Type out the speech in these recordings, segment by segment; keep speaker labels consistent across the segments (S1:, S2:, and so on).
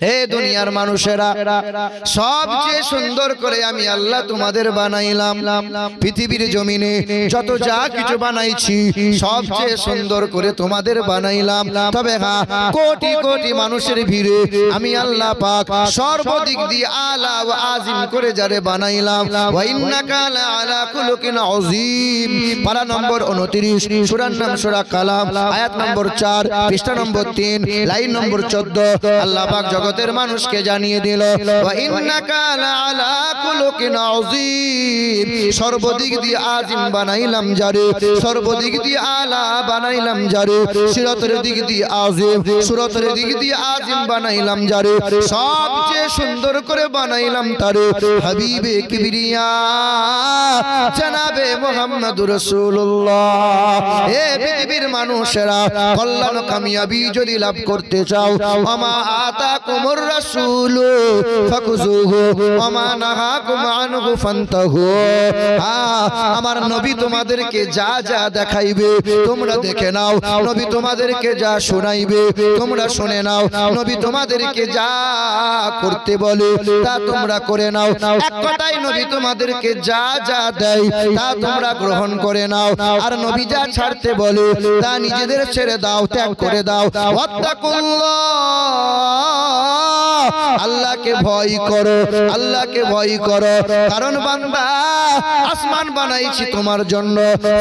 S1: হে দুনিয়ার মানুষেরা, সবচেয়ে সুন্দর করে আমি আল্লাহ তোমাদের বানাইলাম। পৃথিবীর জমিনে যত যা কিছু বানাইছি সবচেয়ে সুন্দর করে তোমাদের বানাইলাম। তবে হ্যাঁ, কোটি কোটি মানুষের ভিড়ে আমি আল্লাহ পাক সর্বদিক দিয়ে আলা ওয়া আজিম করে যারে বানাইলাম। ওয়া ইন্নাকা লাআলা খুলুকিন আযীম। পারা নম্বর 29, সূরার নাম সূরা কালাম, আয়াত নম্বর 4, পৃষ্ঠা নম্বর 3, লাইন নম্বর 14। আল্লাহ পাক জগতের মানুষকে জানিয়ে দিল, ওয়া ইন্নাকা লাআলা খুলুকিন আযীম। সর্বদিক দিয়ে আজিম বানাইলাম যারে, সর্বদিক দিয়ে আলা বানাইলাম যারে, সিরাতের দিক দিয়ে আজিম, সুরাতের দিক দিয়ে আজিম বানাইলাম যারে, সবচেয়ে সুন্দর করে বানাইলাম তারে হাবিবে কিবরিয়া জনাবে মুহাম্মদুর রাসূলুল্লাহ। হে পৃথিবীর মানুষেরা, কল্যাণ কামিয়াবি যদি লাভ করতে চাও, আমা আতাকুমুর রাসূল ফাকুযুহু ওমা নাহাকুম আনহু ফান্তাহু। আমার নবী তোমাদেরকে যা যা দেখাইবে তোমরা দেখে নাও, নবী তোমাদেরকে যা শোনাইবে তোমরা শুনে নাও, নবী তোমাদেরকে যা করতে বলে তা তোমরা করে নাও। এক কথায় নবী তোমাদেরকে যা যা দেয় তা তোমরা গ্রহণ করে নাও, আর নবী যা ছাড়তে বলে তা নিজেদের ছেড়ে দাও, ত্যাগ করে দাও। ওয়াত্তাকুল্লাহ, আল্লাহকে ভয় করো, আল্লাহকে ভয় করো। কারণ বান্দা, আসমান বানাইছি তোমার জন্য,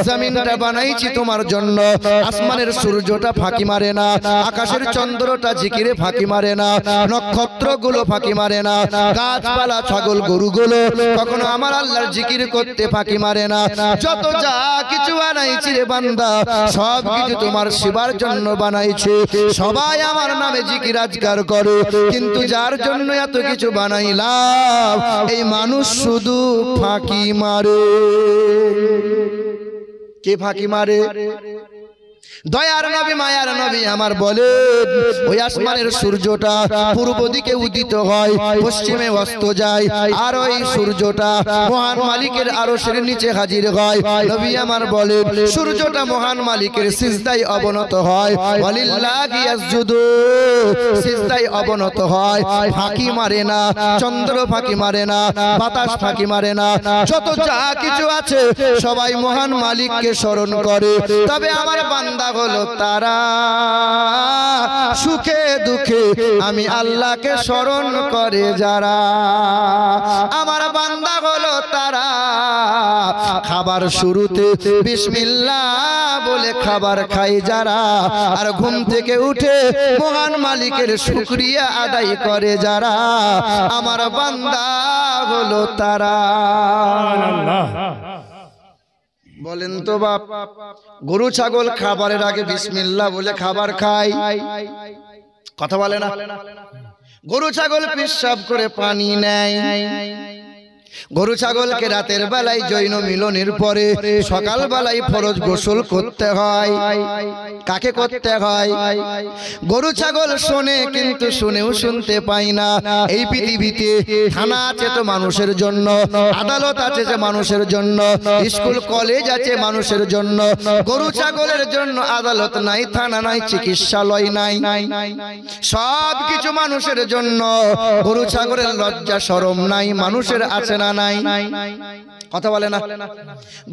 S1: জমিনটা বানাইছি তোমার জন্য। আসমানের সূর্যটা ফাঁকি মারে না, আকাশের চন্দ্রটা জিকিরে ফাঁকি মারে না, নক্ষত্রগুলো ফাঁকি মারে না, গাছপালা ছাগল গরুগুলো কখনো আমার আল্লাহর জিকির করতে ফাঁকি মারে না। যত যা কিছু বানাইছি রে বান্দা, সব কিছু তোমার সেবার জন্য বানাইছে। সবাই আমার নামে জিকির আজকার করে, কিন্তু যার জন্য এত কিছু বানাইলাম এই মানুষ শুধু ফাঁকি মারে। কে ফাঁকি মারে? দয়ার নবী মায়ার নবী আমার বলেন, ওই আসমানের সূর্যটা পূর্ব দিকে উদিত হয়, পশ্চিমে অস্ত যায়, আর ওই সূর্যটা মহান মালিকের আরশের নিচে হাজির হয়। নবী আমার বলেন, সূর্যটা মহান মালিকের সিজদায় অবনত হয়, ওয়ালিল্লাহি ইয়াসজুদু, সিজদায় অবনত হয়। ফাঁকি মারে না, চন্দ্র ফাঁকি মারে না, বাতাস ফাঁকি মারে না, যত যা কিছু আছে সবাই মহান মালিককে স্মরণ করে। তবে আমার বান্দা হলো তারা, সুখে দুঃখে আমি আল্লাহকে স্মরণ করে যারা। আমার বান্দা হলো তারা, খাবার শুরুতে বিসমিল্লাহ বলে খাবার খায় যারা, আর ঘুম থেকে উঠে মহান মালিকের শুকরিয়া আদায় করে যারা। আমার বান্দা হলো তারা। বলেন তো বাপ, গরু ছাগল খাবারের আগে বিসমিল্লাহ বলে খাবার খায়, কথা বলে না? গরু ছাগল পেশাব করে পানি নেয়, গরু ছাগলকে রাতের বেলায় যৌন মিলনের পরে সকাল বেলায় ফরজ গোসল করতে হয়। কাকে করতে হয়? গরু ছাগল শোনে, কিন্তু শুনেও শুনতে পাই না। এই পৃথিবীতে থানা আছে তো মানুষের জন্য, আদালত আছে যে মানুষের জন্য, স্কুল কলেজ আছে মানুষের জন্য। গরু ছাগলের জন্য আদালত নাই, থানা নাই, চিকিৎসালয় নাই, সব কিছু মানুষের জন্য। গরু ছাগলের লজ্জা শরম নাই, মানুষের আছে না নাই? কথা বলে না?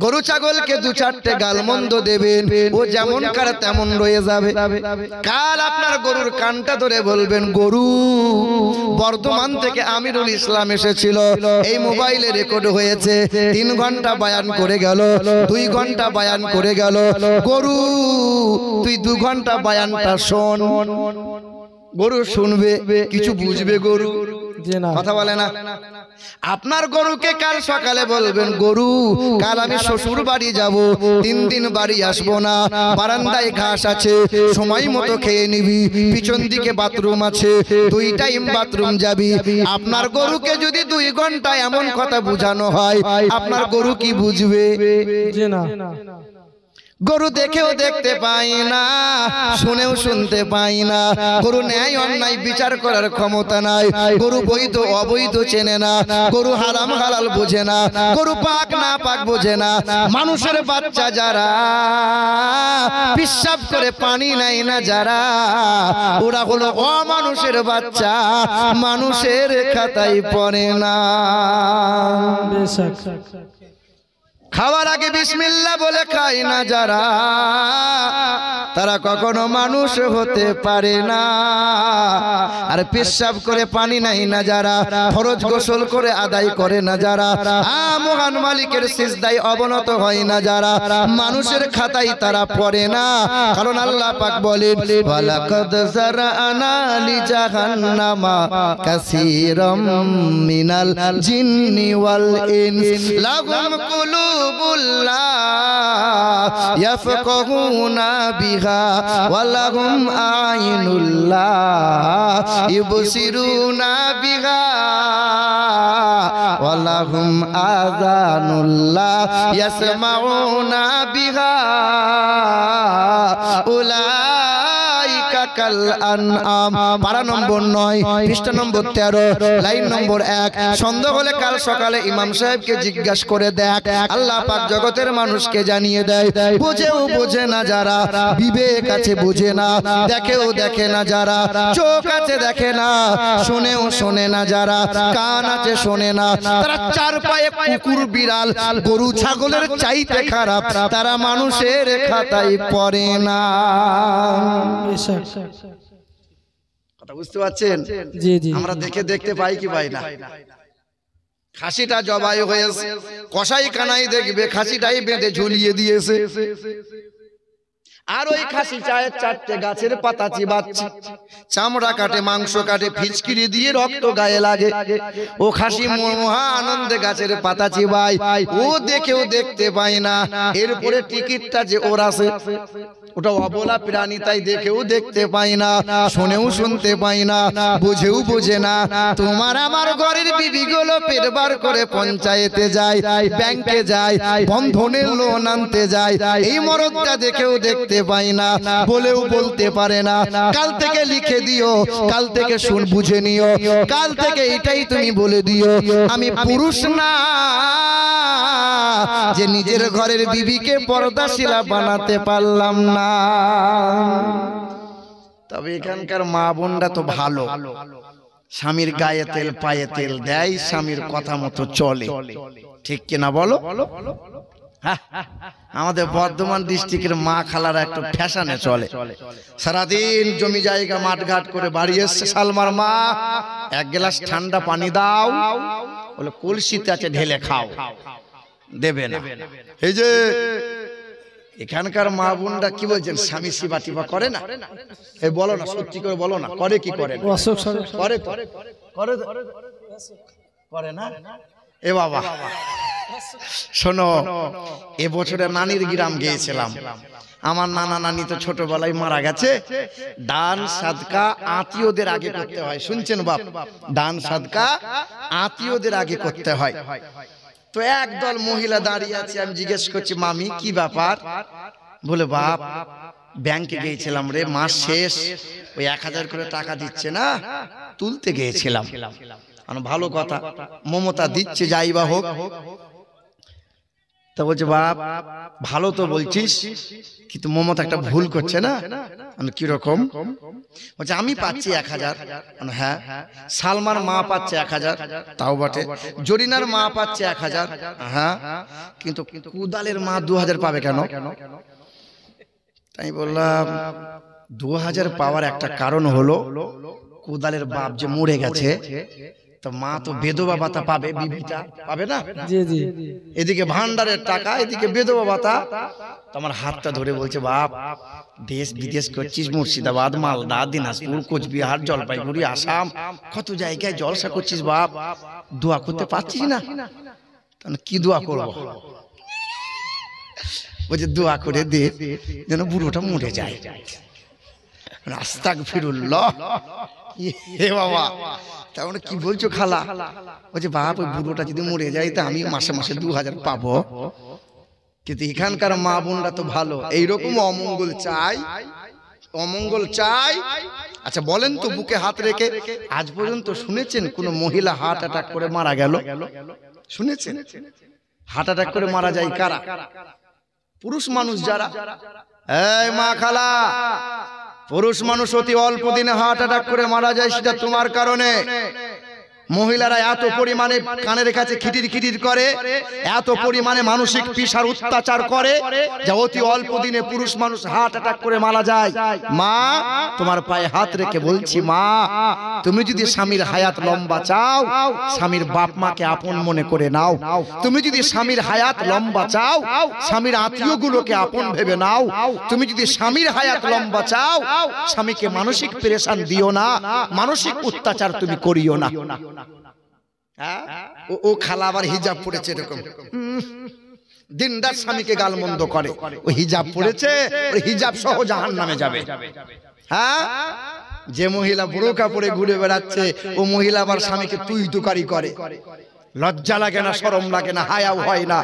S1: গরু ছাগলকে দু চারটে গালমন্দ দেবেন, ও যেমন করে তেমন রয়ে যাবে। কাল আপনার গরুর কানটা ধরে বলবেন, গরু বর্ধমান থেকে আমিরুল ইসলাম এসেছিল, এই মোবাইলে রেকর্ড হয়েছে, 3 ঘন্টা বয়ান করে গেল, 2 ঘন্টা বয়ান করে গেল। গরু তুই 2 ঘন্টা বয়ানটা শোন। গরু শুনবে, কিছু বুঝবে গরু? কথা বলে না? আপনার গরুকে কাল সকালে বলবেন, গরু কাল আমি শ্বশুর বাড়ি যাব, 3 দিন বাড়ি আসবো না, বারান্দায় ঘাস আছে, সময় মতো খেয়ে নিবি, পিছন দিকে বাথরুম আছে, 2 টাইম বাথরুম যাবি। আপনার গরুকে যদি 2 ঘন্টা এমন কথা বুঝানো হয়, আপনার গরু কি বুঝবে? গরু দেখেও দেখতে পাই না, শুনেও শুনতে পাই না। গরু ন্যায় অন্যায় বিচার করার ক্ষমতা নাই। গরু বৈধ অবৈধ চেনে না, গরু হারাম হালাল বোঝে না, গরু পাক না পাক বোঝে না। মানুষের বাচ্চা যারা পিশাব করে পানি নেয় না যারা, ওরা হলো অমানুষের বাচ্চা, মানুষের খাতায় পড়ে না। খাওয়ার আগে বিসমিল্লাহ বলে খায় না যারা, তারা কখনো মানুষ হতে পারে না। আর পেশাব করে পানি নাই না যারা, ফরজ গোসল করে আদায় করে না যারা, মহান মালিকের সিজদায় অবনত হয় না যারা, মানুষের খাতায় তারা পড়ে না। কারণ আল্লাহ পাক বলেন, ওয়ালাকাদ যারানা লিজাহান্নামা কাসীরাম মিনাল জিন্নি ওয়াল ইনস লাহুম কুলুবুল্লা ইয়াফকাহুনা বিহা ওয়া লাহুম আইনুল্লা ইবসিরুনা বিহা ওয়া লাহুম আযানুল্লা ইয়াসমাউনা বিহা উলাইকা কাল আনআম। পারা নম্বর 9 পৃষ্ঠা নম্বর 13 লাইন নম্বর 1। সন্দেহ হলে কাল সকালে ইমাম সাহেবকে জিজ্ঞাসা করে দেখ। আল্লাহ পাক জগতের মানুষকে জানিয়ে দেয়, বুঝেও বোঝে না যারা, বিবেক আছে বুঝে না, দেখেও দেখে না যারা, চোখ আছে দেখে না, শুনেও শোনে না যারা, কান আছে শোনে না, তারা চার পায়ে কুকুর বিড়াল গরু ছাগলের চাইতে খারাপ, তারা মানুষের খাতায় পড়ে না। কথা বুঝতে পারছেন?
S2: জি জি।
S1: আমরা দেখে দেখতে পাই কি পাই না? খাসিটা জবাই হয়েছে, কসাই কানাই দেখবে খাসিটাই বেঁধে ঝুলিয়ে দিয়েছে, আর ওই খাসি চায়ের চারটে গাছের পাতা চিবাচ্ছে, চামড়া কাটে, মাংস কাটে, ফিচকিরি দিয়ে রক্ত গায়ে লাগে। ও খাসি মহা আনন্দে গাছের পাতা চিবায়, ও দেখেও দেখতে পায় না এরপরে টিকিটটা যে ওর আছে, ওটা অবলা প্রাণী, তাই দেখেও দেখতে পাই না, শুনেও শুনতে পাই না, বুঝেও বোঝে না। তোমার আমার ঘরের বিবিগুলো পেট বার করে পঞ্চায়েতে যায়, ব্যাংকে যায়, বন্ধনের লোন আনতে যায়, এই মরদটা দেখেও দেখতে পাই না, বলেও বলতে পারে না। কাল থেকে লিখে দিও, কাল থেকে শুন বুঝে নিও, কাল থেকে এটাই তুমি বলে দিও, আমি পুরুষ না যে নিজের ঘরের বিবিকে পর্দাশীলা বানাতে পারলাম না। তবে এখানকার মা বোনরা তো ভালো, স্বামীর গায়ে তেল পায়ে তেল দেয়, স্বামীর কথা মতো চলে, ঠিক কিনা বলো? আমাদের বর্ধমান ডিস্ট্রিক্টের মা খালারা একটু ফ্যাশনে চলে, সারাদিন জমি জায়গা মাঠ ঘাট করে বাড়ি এসছে, সালমার মা এক গ্লাস ঠান্ডা পানি দাও, বলে কলসিতে আছে ঢেলে খাও, দেবে না। এই যে এখানকার মা বোনরা কি বলছেন, স্বামী সেবা টিবা করে না? এই বলো না, সত্যি করে বলো না, করে কি করে? করে করে করে না? এ বাবা শোনো, এবছরে নানির গ্রাম গিয়েছিলাম, আমার নানা নানি তো ছোটবেলায় মারা গেছে। দান সাদকা আত্মীয়দের আগে করতে হয়, শুনছেন বাপ? দান সাদকা আত্মীয়দের আগে করতে হয়। তো একদল মহিলা দাঁড়িয়ে আছে, আমি জিজ্ঞেস করছি, মামি কি ব্যাপার? বলে, বাপ ব্যাংকে গিয়েছিলাম রে, মাস শেষ, ওই 1000 করে টাকা দিচ্ছে না, তুলতে গিয়েছিলাম। ভালো কথা, মমতা দিচ্ছে, যাই বা হোক। তা বলছে, বাপ ভালো তো বলছিস, কিন্তু মমতা একটা ভুল করছে না। কিরকম? বলছে, আমি পাচ্ছি 1000। হ্যাঁ। সালমার মা পাচ্ছে 1000, তাও বটে। জরিনার মা পাচ্ছে 1000, হ্যাঁ, কিন্তু কুদালের মা 2000 পাবে কেন? তাই বললাম, 2000 পাওয়ার একটা কারণ হলো, কুদালের বাপ যে মরে গেছে, তো মা তো বেধবা ভাতা পাবে, বিবিটা পাবে না? এদিকে ভান্ডারের টাকা, এদিকে বেধবা ভাতা। তোমার হাতটা ধরে বলছে, বাপ দেশ বিদেশ করছিস, মুর্শিদাবাদ, মালদা, দিনাজপুর, কোচবিহার, জলপাইগুড়ি, আসাম, কত জায়গায় জলসা করছিস, বাপ দোয়া করতে পারছিস না? কি দোয়া করবো? বলছে, দোয়া করে দে যেন বুড়োটা মরে যায়। আস্তাগফিরুল্লাহ। হে বাবা, তাহলে কি বলছো খালা? বলছে, বাপ ওই বুড়োটা যদি মরে যায় তা আমি মাসে মাসে 2000 পাবো, কিন্তু এখানকার মা বোনরা তো ভালো, এইরকম অমঙ্গল চাই, অমঙ্গল চাই। আচ্ছা বলেন তো, বুকে হাত রেখে আজ পর্যন্ত শুনেছেন কোন মহিলা হার্ট অ্যাটাক করে মারা গেল? শুনেছেন? হার্ট অ্যাটাক করে মারা যায় কারা? পুরুষ মানুষ যারা। এই মা খালা, পুরুষ মানুষ অতি অল্প দিনে হার্ট অ্যাটাক করে মারা যায়, সেটা তোমার কারণে। মহিলারা এত পরিমাণে কানের কাছে খিটির খিটির করে, এত পরিমাণে মানসিক পিসার অত্যাচার করে যে অতি অল্প দিনে পুরুষ মানুষ হার্ট অ্যাটাক করে মারা যায়। মা, তোমার পায়ে হাত রেখে বলছি, মা তুমি যদি স্বামীর হায়াত লম্বা চাও, স্বামীর বাপ মাকে আপন মনে করে নাও। তুমি যদি স্বামীর হায়াত লম্বা চাও, স্বামীর আত্মীয়গুলোকে আপন ভেবে নাও। তুমি যদি স্বামীর হায়াত লম্বা চাও, স্বামীকে মানসিক পেরেশান দিও না, মানসিক অত্যাচার তুমি করিও না। ও খালা আবার হিজাব পড়েছে, এরকম দিনদার স্বামীকে গালমন্দ করে, ও হিজাব পড়েছে, হিজাব সহ জাহান্নামে যাবে। হ্যাঁ, যে মহিলা বুরকা পরে ঘুরে বেড়াচ্ছে, ও মহিলা আবার স্বামীকে তুই তুকারি করে। লজ্জা লাগে না, শরম লাগে না, হায়াও হয় না?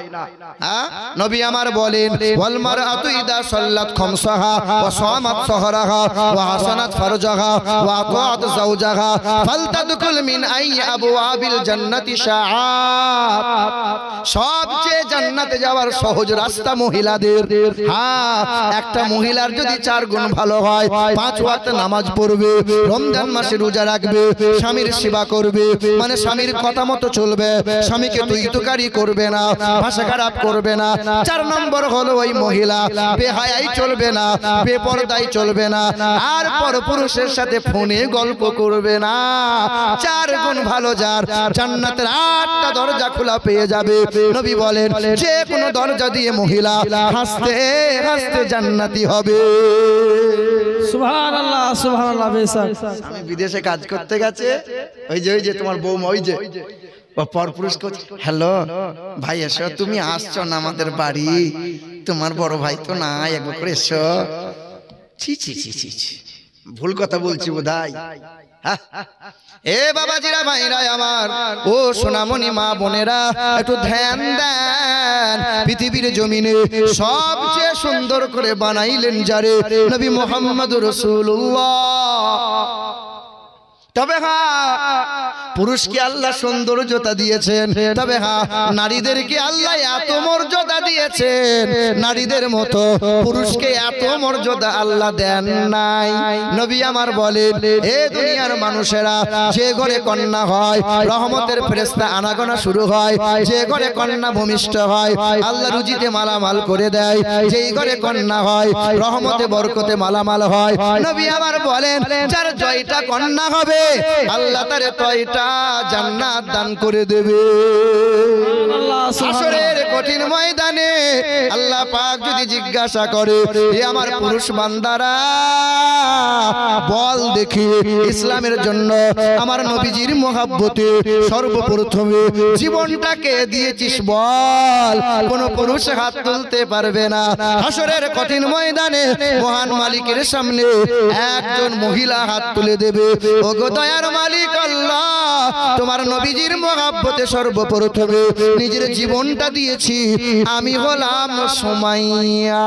S1: হ্যাঁ, নবী আমার বলেন, ওয়াল মারআতু ইদা সাল্লাত খামসাহা ওয়া সামাত সাহরাহা ওয়া হাসানাত ফারজাহা ওয়া আতাআত যাওজাহা ফালতাদখুল মিন আই আবওয়াবিল জান্নাতি শাআত। সবচেয়ে জান্নাতে যাওয়ার সহজ রাস্তা মহিলাদের। হ্যাঁ, একটা মহিলার যদি 4 গুণ ভালো হয়, 5 ওয়াক্ত নামাজ পড়বে, রমজান মাসে রোজা রাখবে, স্বামীর সেবা করবে, মানে স্বামীর কথা মতো চলবে, স্বামীকে তুই তুকারি করবে না, ভাষা খারাপ করবে না। 4 নম্বর হলো ওই মহিলা বেহায়াই চলবে না, বেপরদাই চলবে না, আর পরপুরুষের সাথে ফোনে গল্প করবে না। 4 গুণ ভালো যার, জান্নাতের 8টা দরজা খোলা পেয়ে যাবে। নবী বলেন, যে কোনো দরজা দিয়ে মহিলা হাসতে হাসতে জান্নাতি হবে।
S2: সুবহানাল্লাহ, সুবহানাল্লাহ।
S1: আমি বিদেশে কাজ করতে গেছে, ওই যে তোমার বৌমা, ওই যে পরপুরুষ, হ্যালো ভাই এসো, তুমি আসছো না আমাদের বাড়ি? তোমার বড় ভাই তো না, একবার করে এসো। ছি ছি ছি ছি ছি, ভুল কথা বলছি বোধহয়। এ বাবাজিরা, ভাইরা আমার, ও সোনামণি মা বোনেরা, একটু ধ্যান দেন। পৃথিবীর জমিনে সবচেয়ে সুন্দর করে বানাইলেন যারে, নবী মুহাম্মদুর রাসূলুল্লাহ। তবে হ্যাঁ, পুরুষকে আল্লাহ সৌন্দর্যতা দিয়েছেন, তবে হ্যাঁ, নারীদেরকে আল্লাহ এত মর্যাদা দিয়েছেন, নারীদের মতো পুরুষকে এত মর্যাদা আল্লাহ দেন নাই। নবী আমার বলেন, এ দুনিয়ার মানুষেরা, যে ঘরে কন্যা হয় রহমতের ফেরেশতা আনাগোনা শুরু হয়, যে ঘরে কন্যা ভূমিষ্ঠ হয় আল্লাহ রুজিতে মালামাল করে দেয়, যেই ঘরে কন্যা হয় রহমতে বরকতে মালামাল হয়। নবী আমার বলেন, যার 6টা কন্যা হবে আল্লাহ তারে 6টা জান্নাত দান করে দেবে। হাসরের কঠিন ময়দানে আল্লাহ পাক যদি জিজ্ঞাসা করে, হে আমার পুরুষ বান্দারা, বল দেখি ইসলামের জন্য আমার নবীজির মহব্বতে সর্বপ্রথমে জীবনটাকে দিয়েছিস, বল। কোন পুরুষ হাত তুলতে পারবে না। হাসরের কঠিন ময়দানে মহান মালিকের সামনে একজন মহিলা হাত তুলে দেবে, ওগো দয়ার মালিক আল্লাহ, তোমার নবীজির মহব্বতে সর্বপ্রথমে নিজের জীবনটা দিয়েছি, আমি হলাম সুমাইয়া।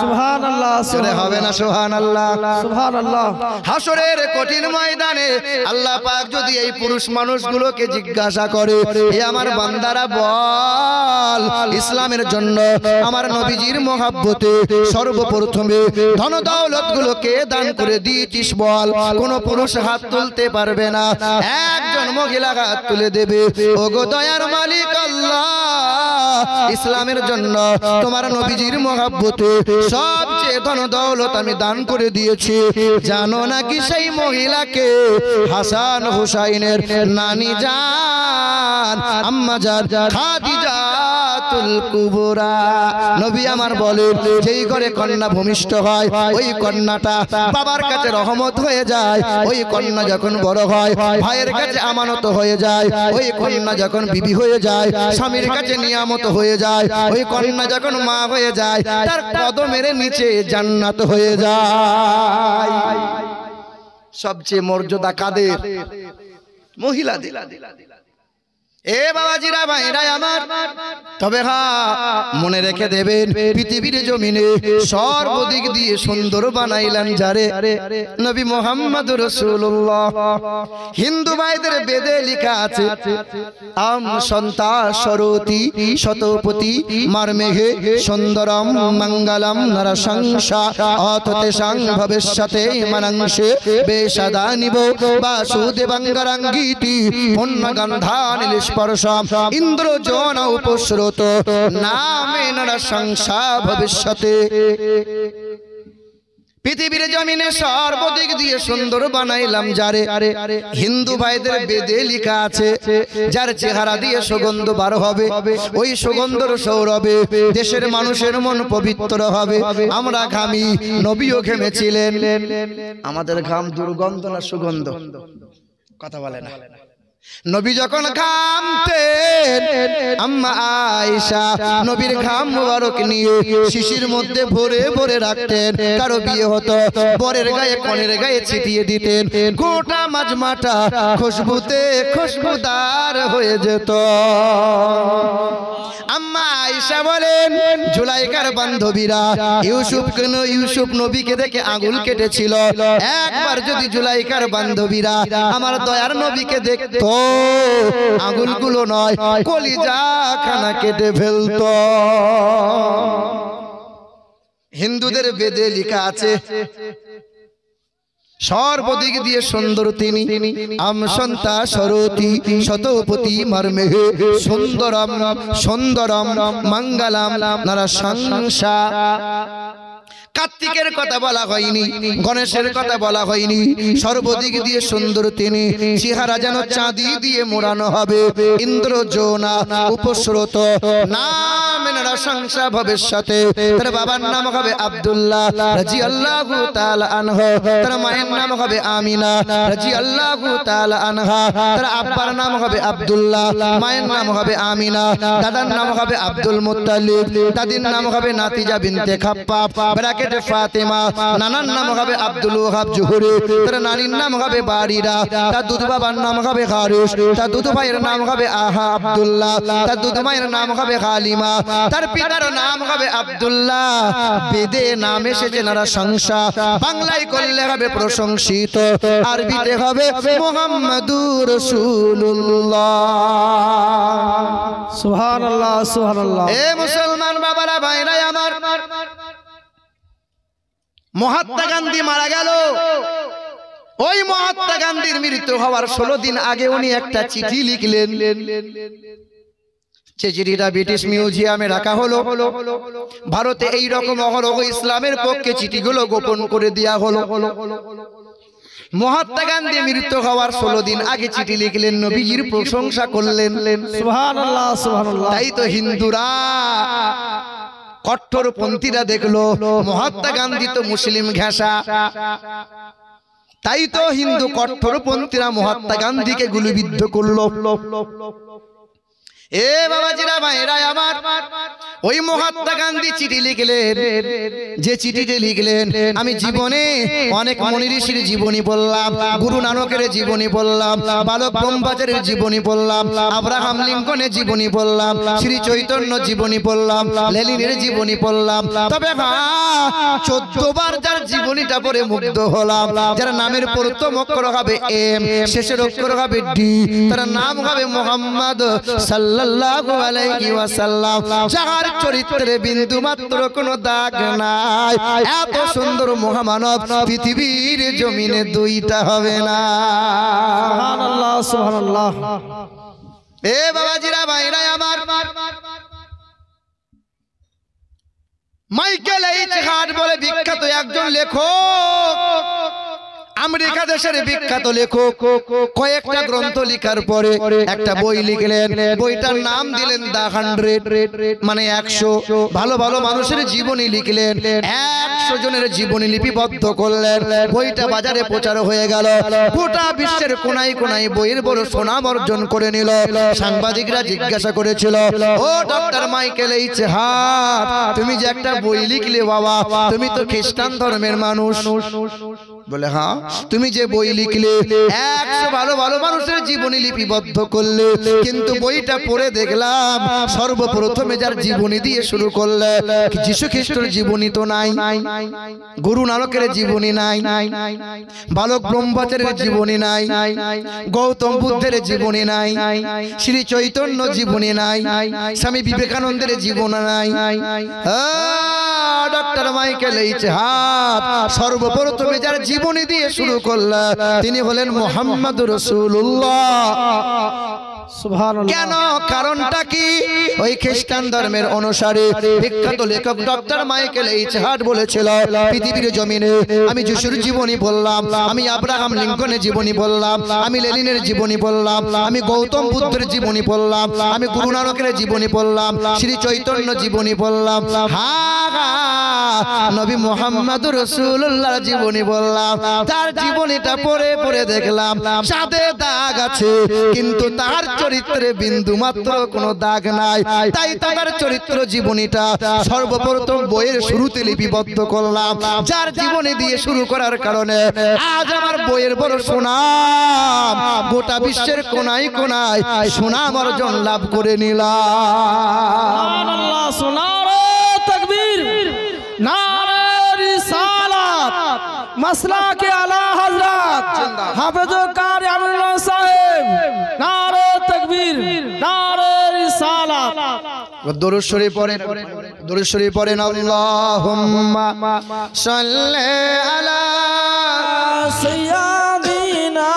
S2: সুবহানাল্লাহ,
S1: হবে না? সুবহানাল্লাহ,
S2: সুবহানাল্লাহ।
S1: হাসরের কঠিন ময়দানে আল্লাহ পাক যদি এই পুরুষ মানুষগুলোকে জিজ্ঞাসা করে, হে আমার বান্দারা, বল ইসলামের জন্য আমার নবীজির মহব্বতে সর্বপ্রথমে ধন দৌলত গুলোকে দান করে দিয়েছিস, বল। কোন পুরুষ হাত তুলতে পারবে না, একজন মহিলা হাত তুলে দেবে, ওগো দয়ার মালিক আল্লাহ, ইসলামের জন্য তোমার নবীজির মহব্বতে সবচেয়ে ধন দৌলত আমি দান করে দিয়েছি। জানো নাকি সেই মহিলাকে হাসান হুসাইনের নানি জান, আম্মা জান খাদিজাতুল কুবরা। নবী আমার বলেন, যেই ঘরে কন্যা ভূমিষ্ঠ হয় ওই কন্যাটা বাবার কাছে রহমত হয়ে যায়, ওই কন্যা যখন বড় হয় ভাইয়ের কাছে আমানত হয়ে যায়, ওই কন্যা যখন বিবি হয়ে যায় স্বামীর কাছে নিয়ামত হয়ে যায়, ওই কন্যা যখন মা হয়ে যায় তার কদমের নিচে জান্নাত হয়ে যায়। সবচেয়ে মর্যাদা কাদের? মহিলাদের। এ বাবাজিরা ভাইরা আমার, তবে হ্যাঁ মনে রেখে দেবেন, পৃথিবীর জমিনে সর্বদিক দিয়ে সুন্দর বানাইলেন যারে, নবী মুহাম্মদ রাসূলুল্লাহ। হিন্দু ভাইদের বেদে লেখা আছে, আম সন্তা সরতি শতপতি মারমেঘে সুন্দরম মঙ্গলম নরসংসা অততে সাং ভবিষ্যতে মনংশে বেশদানিব বাসুদেবঙ্গরঙ্গীতি পুণ্যগন্ধানিল স্পর্শম ইন্দ্র জন উপস্রুত নামে নরসংসা ভবিষ্যতে। পৃথিবীর জমিনে সর্বদিক দিয়ে সুন্দর বানাইলাম যারে, হিন্দু ভাইদের বেদে লেখা আছে, যার চেহারা দিয়ে সুগন্ধ বার হবে, ওই সুগন্ধর সৌরভে দেশের মানুষের মন পবিত্র হবে। আমরা ঘামি, নবীও ঘেমেছিলেন। আমাদের ঘাম দুর্গন্ধ না সুগন্ধ? কথা বলে না। নবী যখন ঘামতেন, আম্মা আয়েশা নবীর ঘাম মুবারক নিয়ে শিশির মধ্যে ভরে ভরে রাখতেন। কারো বিয়ে হতো, বরের গায়ে কনের গায়ে ছিটিয়ে দিতেন, গোটা মাজমাটা খুশবুতে খুশবুদার হয়ে যেত। আম্মা আয়েশা বলেন, জুলাইখার বান্ধবীরা ইউসুফ নবীকে দেখে আঙুল কেটেছিল। একবার যদি জুলাইখার বান্ধবীরা আমার দয়ার নবীকে দেখতো, আঙুলগুলো নয় কলিজা খানা কেটে ফেলতো। হিন্দুদের বেদে লেখা আছে, সর্বদিক দিয়ে সুন্দর তিনি, আম সন্তা সরতি শতপতি মর্মেহে সুন্দরম সুন্দরম মঙ্গলম নরসংসা। কার্তিকের কথা বলা হয়নি, গণেশের কথা বলা হয়নি, সর্বদিক দিয়ে সুন্দর তিনি, চেহারা যেন চাঁদি দিয়ে মোড়ানো হবে, ইন্দ্র জোনা উপস্রুত নামে নরসংসা ভবিষ্যতে। তার বাবার নাম হবে আব্দুল্লাহ রাদিয়াল্লাহু তাআলা আনহু, তার মায়ের নাম হবে আমিনা রাদিয়াল্লাহু তাআলা আনহা, তার আব্বার নাম হবে আব্দুল্লাহ, মায়ের নাম হবে আমিনা, দাদার নাম হবে আব্দুল মুত্তালিব, দাদির নাম হবে নাতিজা বিনতে খাপ্পাব ব্র্যাকেটে ফাতেমা, নানার নাম হবে আব্দুল ওয়াহাব জুহরি, তার নানির নাম হবে বারিরা, তার দুধ বাবার নাম হবে হারিস, তার দুধ ভাইয়ের নাম হবে আহা আব্দুল্লাহ, তার দুধ মায়ের নাম হবে হালিমা, তার পিতার নাম হবে আব্দুল্লাহ। বেদে নাম এসেছে নরসংসা, বাংলায় করলে হবে প্রশংসিত, আরবিতে হবে মুহাম্মাদুর রাসূলুল্লাহ।
S2: সুবহানাল্লাহ সুবহানাল্লাহ।
S1: এ মুসলমান বাবারা ভাইরা আমার, মহাত্মা গান্ধী মারা গেল। ওই মহাত্মা গান্ধীর মৃত্যু হওয়ার 16 দিন আগে উনি একটা চিঠি লিখলেন। যে চিঠিটা ব্রিটিশ মিউজিয়ামে রাখা হলো। ভারতে এই রকম অহরহ ইসলামের পক্ষে চিঠিগুলো গোপন করে দেয়া হলো। মহাত্মা গান্ধী মৃত্যু হওয়ার 16 দিন আগে চিঠি লিখলেন, নবীজির প্রশংসা করলেন।
S2: সুবহানাল্লাহ সুবহানাল্লাহ।
S1: তাই তো হিন্দুরা কট্টরপন্থীরা দেখলো মহাত্মা গান্ধী তো মুসলিম ঘেঁষা, তাই তো হিন্দু কট্টরপন্থীরা মহাত্মা গান্ধীকে গুলিবিদ্ধ করলো। এ বাবাজিরা ভাইরা আমার, ওই মহাত্মা গান্ধী চিঠি লিখলেন। যে চিঠিতে লিখলেন, আমি জীবনে অনেক মুনি ঋষির জীবনী পড়লাম, গুরু নানকের জীবনী পড়লাম, বালক ব্রহ্মচারীর জীবনী পড়লাম, আব্রাহাম লিঙ্কনের জীবনী পড়লাম, শ্রী চৈতন্য জীবনী পড়লাম, লেনিনের জীবনী পড়লাম। তবে 14 বার যার জীবনীটা পড়ে মুগ্ধ হলাম, যার নামের প্রথম অক্ষর হবে এম, শেষের অক্ষর হবে ডি, তার নাম হবে মুহাম্মদ সাল্লাল্লাহু আলাইহি ওয়াসাল্লাম, যার চরিত্রে বিন্দু মাত্র কোনো দাগ নাই। এত সুন্দর মহামানব পৃথিবীর জমিনে দুইটা হবে না।
S2: সুবহানাল্লাহ সুবহানাল্লাহ।
S1: এ বাবাজিরা ভাইরা আমার, মাইকেল এইচ হার্ট বলে বিখ্যাত একজন লেখক, আমেরিকা দেশের বিখ্যাত লেখক, কয়েকটা গ্রন্থ লেখার পরে একটা বই লিখলেন। বইটার নাম দিলেন দা 100, মানে 100 ভালো ভালো মানুষের জীবনী লিখলেন। 100 জনের জীবনী লিপিবদ্ধ করলেন। বইটা বাজারে প্রচার হয়ে গেল, গোটা বিশ্বের কোনায় কোনায় বইয়ের বড় সুনাম অর্জন করে নিল। সাংবাদিকরা জিজ্ঞাসা করেছিল, ও ডক্টর মাইকেল এইচ হার্ট, তুমি যে একটা বই লিখলে বাবা, তুমি তো খ্রিস্টান ধর্মের মানুষ, বলে হ্যাঁ, তুমি যে বই লিখলে 100 ভালো ভালো মানুষের জীবনী লিপিবদ্ধ করলে, কিন্তু বইটা পড়ে দেখলাম সর্বপ্রথমে যার জীবনী দিয়ে শুরু করলে যীশু খ্রিস্টের জীবনী তো নাই, গুরু নানকের জীবনী নাই, বালক ব্রহ্মচারীর জীবনী নাই, গৌতম বুদ্ধের জীবনী নাই, শ্রী চৈতন্য জীবনী নাই, স্বামী বিবেকানন্দের জীবনী নাই। ডক্টর মাইকেল এইচ হার্ট সর্বপ্রথমে যার জীবনী দিয়ে শুরু করল তিনি হলেন মুহাম্মদুর রাসূলুল্লাহ। কেন? কারণটা কি? ওই খ্রিস্টান ধর্মের অনুসারে বিখ্যাত লেখক ডক্টর মাইকেল এইচ হার্ট বলেছিল, পৃথিবীর জমিনে আমি যিশুর জীবনী বললাম, আমি আব্রাহাম লিঙ্কনের জীবনী বললাম, আমি লেনিনের জীবনী বললাম, আমি গৌতম বুদ্ধের জীবনী বললাম, আমি গুরু নানকের জীবনী বললাম, শ্রী চৈতন্য জীবনী বললাম, নবী মুহাম্মদুর রাসূলুল্লাহর জীবনী বললাম। তার জীবনীটা পড়ে পড়ে দেখলাম চাঁদে দাগ আছে, কিন্তু তার চরিত্রে বিন্দু মাত্র কোনো দাগ নাই। তাই তার চরিত্র জীবনীটা সর্বপ্রথম বইয়ের শুরুতে লিপিবদ্ধ করলাম। যার জীবনী দিয়ে শুরু করার কারণে আজ আমার বইয়ের বড় সুনাম, গোটা বিশ্বের কোনায় কোনায় সুনাম অর্জন লাভ করে নিলাম।
S2: সুবহানাল্লাহ, সুনারে তাকবীর, নারে রিসালাত, মাসলাকে আলা হযরত হাফেজুল কারি আমিনুল্লাহ সাহেব, নারে তাকবীর, নারে রিসালাত।
S1: দরুদ শরীফ পড়েন, দরুদ শরীফ পড়েন। আল্লাহুম্মা সাল্লি আলা
S2: সাইয়্যিদিনা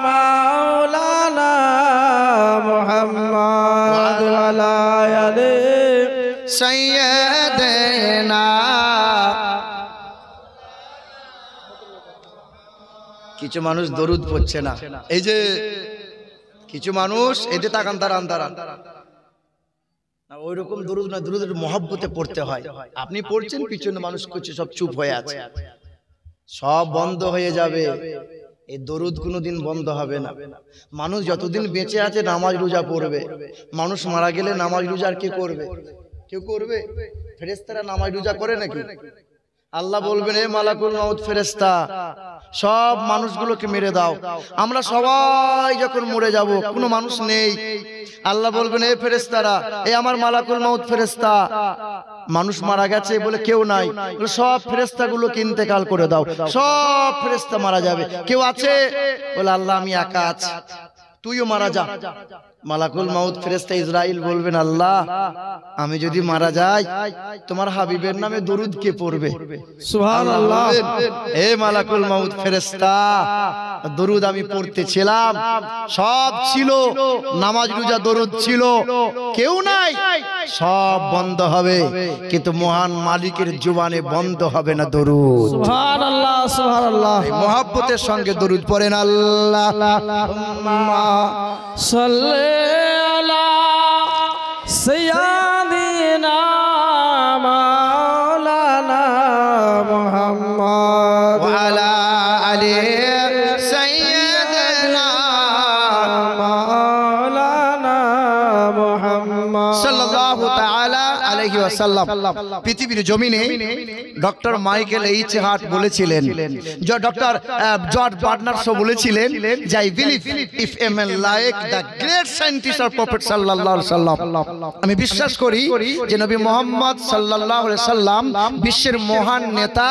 S2: মাওলানা মুহাম্মদ ওয়া আলা আলি
S1: সাইয়্যিদিনা। কিছু মানুষ দরুদ পড়ছে না, এই যে কিছু মানুষ এই যে তাকান তারান তারান না, ওই রকম দরুদ না, দরুদের মহব্বতে পড়তে হয়। আপনি পড়ছেন, পিছনে মানুষ করছে সব চুপ হয়ে আছে, সব বন্ধ হয়ে যাবে। এই দরুদ কোনোদিন বন্ধ হবে না। মানুষ যতদিন বেঁচে আছে নামাজ রোজা পড়বে, মানুষ মারা গেলে নামাজ রোজা আর কে করবে? কেউ করবে? ফেরেশতারা নামাজ রোজা করে নাকি? আল্লাহ বলবেন, এ মালাকুল মউত ফেরেশতা, সব মানুষগুলোকে মেরে দাও। আমরা সবাই যখন মরে যাব, কোনো মানুষ নেই, আল্লাহ বলবেন, এ ফেরেশতারা, এ আমার মালাকুল মউত ফেরেশতা, মানুষ মারা গেছে বলে কেউ নাই, বলে সব ফেরেশতাগুলোকে ইন্তেকাল করে দাও, সব ফেরেশতা মারা যাবে। কেউ আছে? বলে আল্লাহ আমি একা আছি, তুইও মারা যা। মালাকুল মউত ফেরেশতা ইসরাইল বলবেন, আল্লাহ আমি যদি মারা যাই তোমার হাবিবের নামে দরুদ কে পড়বে?
S2: সুবহানাল্লাহ।
S1: এ মালাকুল মউত ফেরেশতা, দরুদ আমি পড়তেছিলাম, সব ছিল, নামাজ রোজা দরুদ ছিল, কেউ নাই, সব বন্ধ হবে, কিন্তু মহান মালিকের জবানে বন্ধ হবে না দরুদ।
S2: সুবহানাল্লাহ, সুবহানাল্লাহ।
S1: মহব্বতের সঙ্গে দরুদ পড়েন। আল্লাহুম্মা
S2: সাল্লি আলা সাইয়্যিদিনা মাওলানা মুহাম্মদ
S1: ওয়া আলা আলি সাইয়্যিদিনা
S2: মাওলানা মুহাম্মদ
S1: সাল্লাল্লাহু তাআলা আলাইহি ওয়াসাল্লাম। পৃথিবীর জমিনে ডক্টর মাইকেল এইচ হার্ট বলেছিলেন, ডক্টর জর্জ বার্নার্ড শো বলেছিলেন, যে I believe if a man like the great scientist or prophet সাল্লাল্লাহু আলাইহি সাল্লাম, আমি বিশ্বাস করি যে নবী মুহাম্মদ সাল্লাল্লাহু আলাইহি সাল্লাম বিশ্বের মহান নেতা,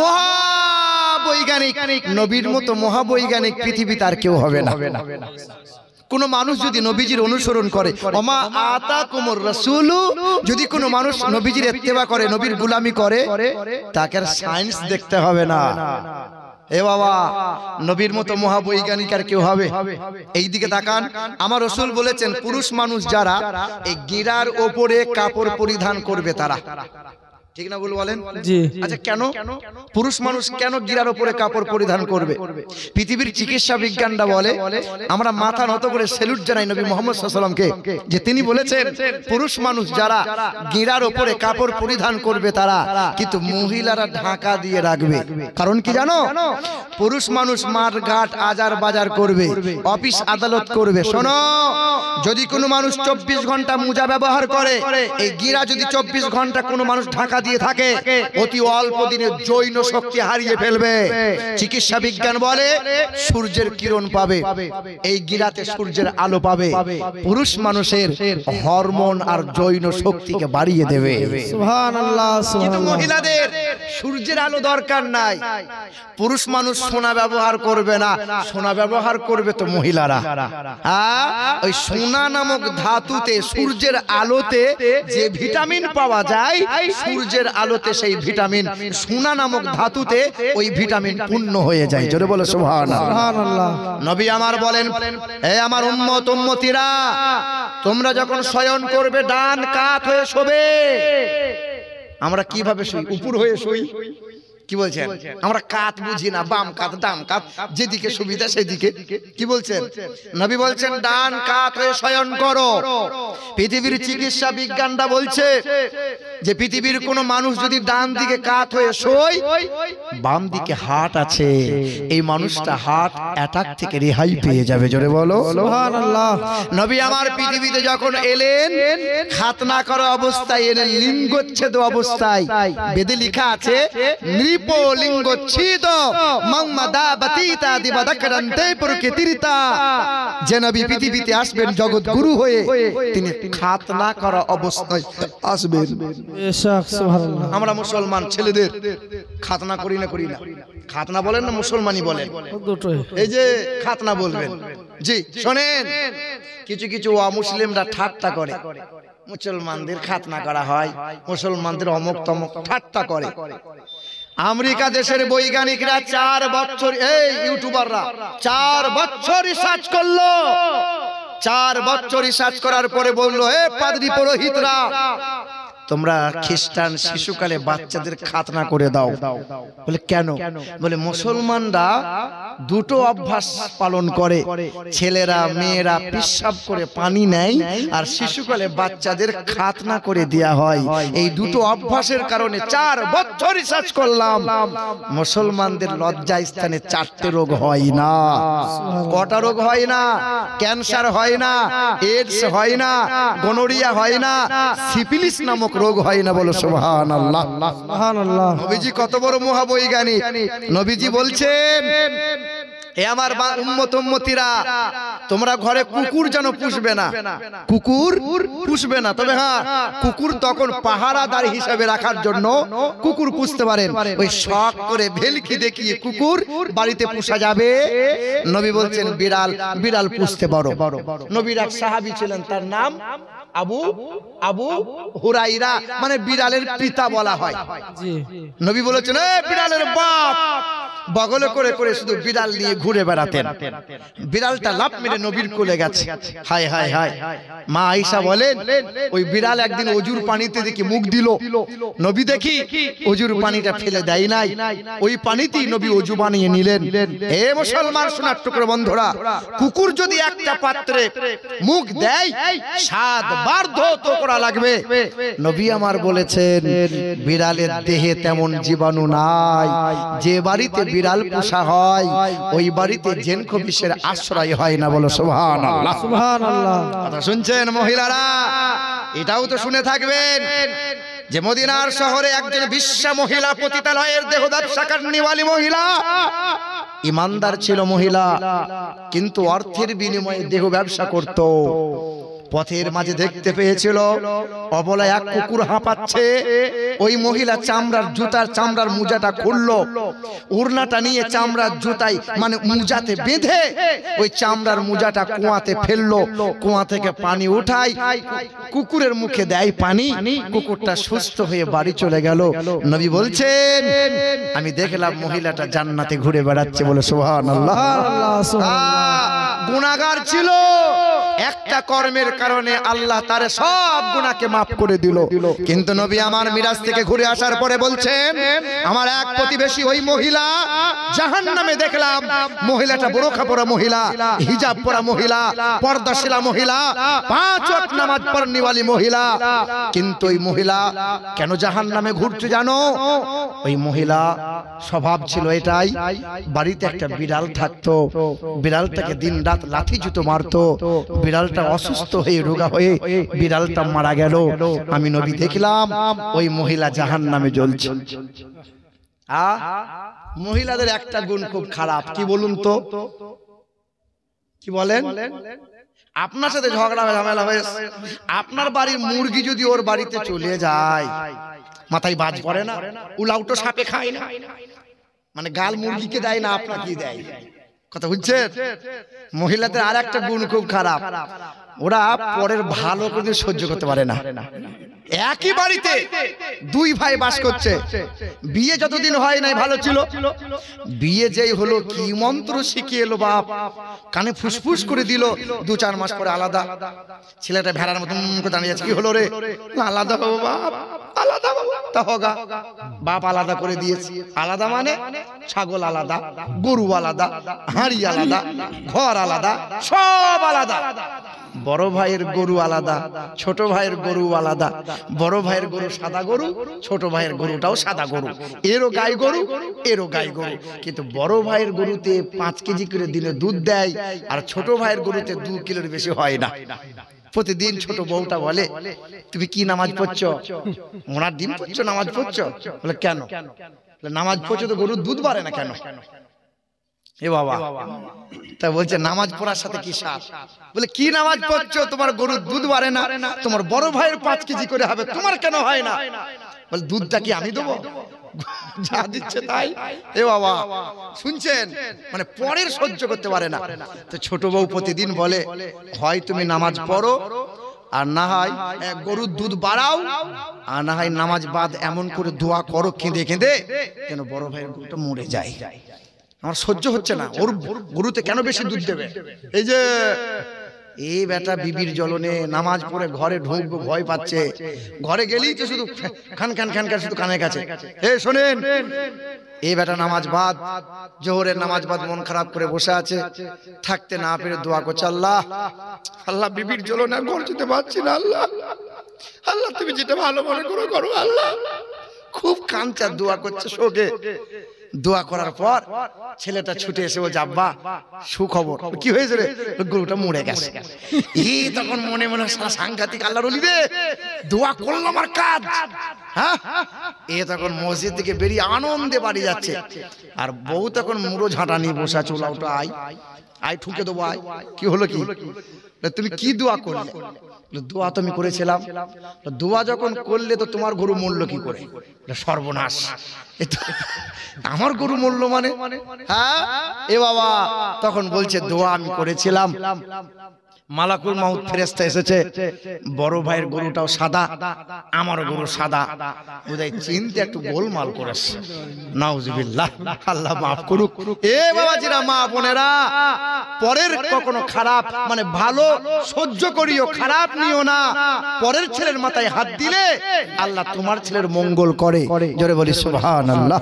S1: মহাবৈজ্ঞানিক, নবীর মতো মহাবৈজ্ঞানিক পৃথিবীতে আর কেউ হবে না। কোন মানুষ যদি নবীজির অনুসরণ করে, ওমা আতাকুমুর রাসূলু, যদি কোন মানুষ নবীজির ইত্তেবা করে, নবীর গোলামি করে, তাকে আর সায়েন্স দেখতে হবে না। এ বাবা, নবীর মতো মহাবৈজ্ঞানিক আর কেউ হবে? এই দিকে তাকান, আমার রাসূল বলেছেন, পুরুষ মানুষ যারা এই গিরার ওপরে কাপড় পরিধান করবে তারা, ঠিক না? বলেন
S2: জি।
S1: আচ্ছা, কেন পুরুষ মানুষ কেন গিরার উপরে কাপড় পরিধান করবে? পৃথিবীর চিকিৎসা বিজ্ঞানরা বলে, আমরা মাথা নত করে স্যালুট জানাই নবী মুহাম্মদ সাল্লাল্লাহু আলাইহি ওয়াসাল্লামকে, যে তিনি বলেছেন পুরুষ মানুষ যারা গিরার উপরে কাপড় পরিধান করবে তারা, কিন্তু মহিলারা ঢাকা দিয়ে রাখবে। কারণ কি জানো? পুরুষ মানুষ মাঠ ঘাট আজার বাজার করবে, অফিস আদালত করবে। শোনো, যদি কোনো মানুষ 24 ঘন্টা মোজা ব্যবহার করে, এই গিরা যদি 24 ঘন্টা কোনো মানুষ ঢাকা দিয়ে থাকে অতি অল্প দিনে জৈন শক্তি হারিয়ে ফেলবে। চিকিৎসা বিজ্ঞান বলে সূর্যের কিরণ পাবে, এই গিরাতে সূর্যের আলো পাবে, পুরুষ মানুষের হরমোন আর জৈন শক্তিকে বাড়িয়ে দেবে।
S2: সুবহানাল্লাহ
S1: কিন্তু
S2: সুবহানাল্লাহ।
S1: মহিলাদের সূর্যের আলো দরকার নাই। পুরুষ মানুষ সোনা ব্যবহার করবে না, সোনা ব্যবহার করবে তো মহিলারা। ওই সোনা নামক ধাতুতে সূর্যের আলোতে যে ভিটামিন পাওয়া যায়, সূর্যের আলোতে সেই ভিটামিন সোনা নামক ধাতুতে ওই ভিটামিন পূর্ণ হয়ে যায়। জোরে বলো সুবহানাল্লাহ।
S2: সুবহানাল্লাহ।
S1: নবী আমার বলেন, হে আমার উম্মত উম্মতিরা, তোমরা যখন শয়ন করবে ডান কাত হয়ে শোবে। আমরা কিভাবে শুই? উপর হয়ে শুই। কি বলছেন? আমরা কাত বুঝি না, বাম কাত ডান কাত, যেদিকে সুবিধা সেদিকে। কি বলছেন? নবী বলছেন ডান কাত হয়ে শয়ন করো। পৃথিবীর চিকিৎসা বিজ্ঞানটা বলছে যে পৃথিবীর কোন মানুষ যদি ডান দিকে কাত হয়ে শোয়, বাম দিকে হার্ট আছে, এই মানুষটা হার্ট অ্যাটাক থেকে রেহাই পেয়ে যাবে। জোরে বলো
S2: সুবহানাল্লাহ।
S1: নবী আমার পৃথিবীতে যখন এলেন, খাতনা করা অবস্থায় এলেন, লিঙ্গচ্ছেদ অবস্থায়। বেদে লেখা আছে নৃপলিঙ্গচ্ছেদ মাম্মাদাবাতিতা দিবাদাকরান্তে প্রকৃতিরিতা। যে নবী পৃথিবীতে আসবেন জগৎ গুরু হয়ে, তিনি খাতনা করা অবস্থায় আসবেন।
S2: বেশক সুবহানাল্লাহ।
S1: আমরা মুসলমান ছেলেদের খাতনা করি না? খাতনা বলেন না মুসলমানি বলেন?
S2: দুটোই।
S1: এই যে খাতনা বলবেন। জি শোনেন, কিছু কিছু অমুসলিমরা ঠাট্টা করে, মুসলমানদের খাতনা করা হয়, মুসলমানদের অমুক তমুক ঠাট্টা করে। আমেরিকা দেশের বৈজ্ঞানিকরা 4 বছর, এই ইউটিউবাররা 4 বছর রিসার্চ করলো। 4 বছর রিসার্চ করার পরে বললো, হে পাদ্রী পুরোহিতরা, তোমরা খ্রিস্টান শিশুকালে বাচ্চাদের খাতনা করে দাও। বলে কেন? বলে মুসলমানরা দুটো অভ্যাস পালন করে, ছেলেরা মেয়েরা পেশাব করে পানি নেয়, আর শিশুকালে বাচ্চাদের খাতনা করে দেয়া হয়। এই দুটো অভ্যাসের কারণে 4 বছর রিসার্চ করলাম, মুসলমানদের লজ্জা স্থানে 4টে রোগ হয় না। কটা রোগ হয় না? ক্যান্সার হয় না, এইডস হয় না, গনোরিয়া হয় না, সিফিলিস নামক রোগ হয় না। বলো সুবহানাল্লাহ।
S2: সুবহানাল্লাহ।
S1: নবীজি কত বড় মহাবৈজ্ঞানিক। নবীজি বলছেন, এ আমার উম্মত উম্মতিরা, তোমরা ঘরে কুকুর যেন পুষবে না। কুকুর পুষবে না, তবে হ্যাঁ, কুকুর তখন পাহারাদার হিসেবে রাখার জন্য কুকুর পুষতে পারেন। ওই শখ করে ভেলকি দেখিয়ে কুকুর বাড়িতে পুষা যাবে। নবী বলছেন বিড়াল পুষতে পারো। নবীর এক সাহাবী ছিলেন, তার নাম আবু হুরাইরা, মানে বিড়ালের পিতা বলা হয়।
S2: জি।
S1: নবী বলেছেন, এ বিড়ালের বাপ। বগলে করে করে শুধু বিড়াল নিয়ে ঘুরে বেড়াতেন। বিড়ালটা লাফ মেরে নবীর কোলে গেছে। হায় হায় হায়। মা আয়েশা বলেন, ওই বিড়াল একদিন অজুর পানিতে দেখি মুখ দিল। নবী দেখি অজুর পানিটা ফেলে দেয় নাই, ওই পানিতেই নবী অজু বানিয়ে নিলেন। হে মুসলমান সোনার টুকরো বন্ধুরা, কুকুর যদি একটা পাত্রে মুখ দেয় 7 বার ধৌত করা লাগবে। নবী আমার বলেছেন, বিড়ালের দেহে তেমন জীবাণু নাই। যে বাড়িতে বিড়াল পোষা হয়, ওই বাড়িতে জিন খবিশের আশ্রয় হয় না। বলো সুবহানাল্লাহ।
S2: সুবহানাল্লাহ।
S1: কথা শুনছেন মহিলারা? এটাও তো শুনে থাকবেন যে মদিনার শহরে একজন বিশ্বা মহিলা, পতিতালয়ের দেহ ব্যবসাকারীওয়ালি মহিলা, ইমানদার ছিল মহিলা, কিন্তু অর্থের বিনিময়ে দেহ ব্যবসা করত। পথের মাঝে দেখতে পেয়েছিল অবলা এক কুকুর হাঁপাচ্ছে। ওই মহিলা চামড়ার জুতার চামড়ার মুজাটা খুললো, উড়নাটা নিয়ে চামড়ার জুতাই মানে মুজাতে বেঁধে ওই চামড়ার মুজাটা কুয়াতে ফেললো। কুয়া থেকে পানি উঠাই কুকুরের মুখে দেয় পানি, কুকুরটা সুস্থ হয়ে বাড়ি চলে গেল। নবী বলছেন, আমি দেখলাম মহিলাটা জান্নাতে ঘুরে বেড়াচ্ছে। বলে সুবহানাল্লাহ। গুনাহগার ছিল, একটা কর্মের কারণে আল্লাহ তার সব গুনাহকে মাফ করে দিল। কিন্তু নবী আমার মিরাজ থেকে ঘুরে আসার পরে বলছেন, আমার এক প্রতিবেশী ওই মহিলা জাহান্নামে দেখলাম। মহিলাটা বোরকা পরা মহিলা, হিজাব পরা মহিলা, পর্দাশীলা মহিলা, 5 ওয়াক্ত নামাজ পড়নেওয়ালি মহিলা। কিন্তু ওই মহিলা কেন জাহান্নামে ঘুরছে জানো? ওই মহিলা স্বভাব ছিল এটাই, বাড়িতে একটা বিড়াল থাকতো, বিড়ালটাকে দিনরাত লাথি জুতো মারতো, বিড়ালটা অসুস্থ হয়ে রোগা হয়ে বিড়ালটা মারা গেল। আমি নবী দেখলাম ওই মহিলা জাহান্নামে জ্বলছে। মহিলাদের একটা গুণ খুব খারাপ, কি বলুন তো, কি বলেন? আপনার সাথে ঝগড়া ঝামেলা হয়ে আপনার বাড়ির মুরগি যদি ওর বাড়িতে চলে যায়, মাথায় বাজ পড়ে না? উলাউটো সাপে খায় না, মানে গাল মুরগিকে দেয় না, আপনাকে দেয়। কথা বুঝছেন? মহিলাদের আর একটা গুণ খুব খারাপ, ওরা পরের ভালো করে সহ্য করতে পারে না। একই বাড়িতে দুই ভাই বাস করছে, বিয়ে যতদিন হয় নাই ভালো ছিল, বিয়ে যেই হলো কি মন্ত্র শিখিয়ে এলো বাপ, কানে ফুসফুস করে দিল, 2-4 মাস পরে আলাদা। ছেলেটা ভেড়ার মতন করে দাঁড়িয়ে আছে, কি হলো রে? আলাদা বাবু, বাপ আলাদা বাবু, তা হোগা, বাপ আলাদা করে দিয়েছে। আলাদা মানে ছাগল আলাদা, গরু আলাদা, হাঁড়ি আলাদা, ঘর আলাদা, সব আলাদা। বড় ভাইয়ের গরু আলাদা, ছোট ভাইয়ের গরু আলাদা। বড় ভাইয়ের গরু সাদা গরু, ছোট ভাইয়ের গরুটাও সাদা গরু, এরও গাই গরু, এরও গাই গরু। কিন্তু বড় ভাইয়ের গরুতে 5 কেজি করে দিনে দুধ দেয়, আর ছোট ভাইয়ের গরুতে 2 কিলোর বেশি হয় না। প্রতিদিন ছোট বউটা বলে, তুমি কি নামাজ পড়ছো? ওনার দিন পড়ছো, নামাজ পড়ছো? বলে কেন? নামাজ পড়ছো তো গরুর দুধ বাড়ে না কেন? এ বাবা, তা বলছে নামাজ পড়ার সাথে কি সাথ? বলে কি নামাজ পড়ছো, তোমার গরুর দুধ বাড়ে না, তোমার বড় ভাইয়ের 5 কেজি করে হবে, তোমার কেন হয় না? বলে দুধটা কি আমি দেবো? যা দিচ্ছে তাই। এ বাবা, শুনছেন? মানে পরের সহ্য করতে পারে না। তো ছোট বউ প্রতিদিন বলে, হয় তুমি নামাজ পড়ো, আর না হয় গরুর দুধ বাড়াও, আর না হয় নামাজ বাদ এমন করে দোয়া করো কেঁদে কেঁদে যেন বড় ভাইয়ের গরুটা মরে যায়। আমার সহ্য হচ্ছে না, ওর গরুতে কেন বেশি দুধ দেবে? এই যে এই বেটা বিবির জ্বলনে নামাজ পড়ে ঘরে ঢুকবো ভয় পাচ্ছে, ঘরে গেলেই তো শুধু খান খান খান খান শুধু কানের কাছে। এ শোনেন, এই বেটা নামাজ বাদ, জোহরের নামাজ বাদ মন খারাপ করে বসে আছে, থাকতে না পেরে দোয়া করছে, আল্লাহ আল্লাহ বিবির জ্বলনে ঘর যেতে পারছি না, আল্লাহ আল্লাহ তুমি যেটা ভালো মনে করো করো আল্লাহ। খুব কাঁদছে, দোয়া করছে শোকে। দোয়া করার পর ছেলেটা ছুটে এসে বলছে, আব্বা সুখবর। কি হয়েছে রে? গরুটা মরে গেছে। এই তখন মনে মনে সারা সাংঘাতিক, আল্লাহর ওলি রে, দোয়া করলাম আর কাজ। হ্যাঁ, এ তখন মসজিদ থেকে বেরিয়ে আনন্দে বাড়ি যাচ্ছে, আর বউ তখন মুড়ো ঝাঁটা নিয়ে বসে আছে, ওটা আয় আয় ঠুকে দেবো আয়। কি হলো কি? তুমি কি দোয়া করলে? দোয়া তো আমি করেছিলাম। দোয়া যখন করলে তো তোমার গরু মরলো কি করে? সর্বনাশ, আমার গরু মরলো মানে? হ্যাঁ এ বাবা, তখন বলছে দোয়া আমি করেছিলাম, মালাকুল মাউত ফেরেশতা এসেছে, বড় ভাইয়ের গরুটাও সাদা, আমারও গরু সাদা, বুঝাই চিনতে একটু গোলমাল করেছে। নাউজুবিল্লাহ, আল্লাহ মাফ করুক। এ বাবাজিরা, মা বোনেরা, পরের কখনো খারাপ মানে ভালো সহ্য করিও, খারাপ নিও না। পরের ছেলের মাথায় হাত দিলে আল্লাহ তোমার ছেলের মঙ্গল করে। জোরে বলি সুবহানাল্লাহ।